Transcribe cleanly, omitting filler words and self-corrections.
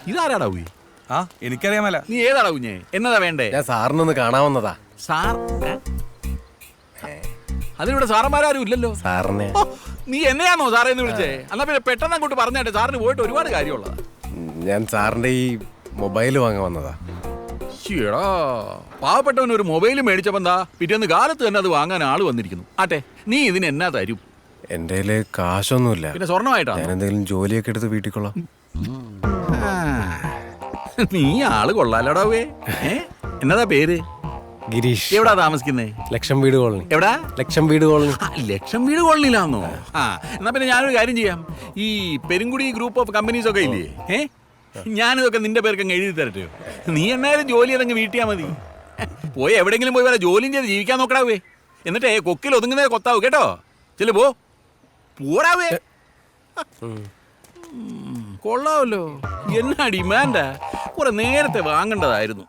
ഇതാരാടാ കുഞ്ഞി? ആ എനിക്കറിയാമല്ല. നീ ഏതാടാ കുഞ്ഞെ? എന്നതാ വേണ്ടേ? ഞാൻ സാറിനൊന്ന് കാണാവുന്നതാ. സാർ അതിനിവിടെ സാറന്മാരും ഇല്ലല്ലോ. സാറിനെ ഓ, നീ എന്നെയാണോ സാറേ എന്ന് വിളിച്ചേ? എന്നാ പിന്നെ പെട്ടെന്ന് അങ്ങോട്ട് പറഞ്ഞാട്ടെ, സാറിന് പോയിട്ട് ഒരുപാട് കാര്യമുള്ളതാ. ഞാൻ സാറിന്റെ ഈ മൊബൈൽ വാങ്ങാൻ വന്നതാ. ശ്ശീടാ, പാവപ്പെട്ടവൻ ഒരു മൊബൈൽ മേടിച്ചപ്പോ എന്താ പിറ്റേന്ന് കാലത്ത് തന്നെ അത് വാങ്ങാൻ ആള് വന്നിരിക്കുന്നു. ആട്ടെ, നീ ഇതിന് എന്നാ തരും? എന്റെ കയ്യില് കാശൊന്നുമില്ല. പിന്നെ സ്വർണ്ണമായിട്ടാ? ഞാൻ എന്തെങ്കിലും ജോലിയൊക്കെ എടുത്ത് വീട്ടിൽ കൊള്ളാം. നീ ആള് കൊള്ളാലോടാവേ. എന്നതാ പേര്? ഗിരീഷ്. എവിടാ താമസിക്കുന്നേ? ലക്ഷം വീട് കോളനി. എവിടാ? ലക്ഷം വീട് കോളനി. ലക്ഷം വീട് കോളനിയിലാന്നോ? ആ, എന്നാ പിന്നെ ഞാനൊരു കാര്യം ചെയ്യാം. ഈ പെരുങ്കുടി ഗ്രൂപ്പ് ഓഫ് കമ്പനീസ് ഒക്കെ ഇല്ലേ, ഞാനിതൊക്കെ നിന്റെ പേർക്ക് അങ്ങ് എഴുതി തരട്ടെ. നീ എന്നായാലും ജോലി അതങ്ങ് വീട്ടിയാ മതി. പോയി എവിടെയെങ്കിലും പോയി വരെ ജോലിയും ചെയ്ത് ജീവിക്കാൻ നോക്കടാവേ. എന്നിട്ടേ കൊക്കിൽ ഒതുങ്ങുന്നേ കൊത്താവൂ കേട്ടോ. ചെല്ലു പോടാവേ. കൊള്ളാവല്ലോ, എന്നാ ഡിമാൻഡാ. കുറെ നേരത്തെ വാങ്ങേണ്ടതായിരുന്നു.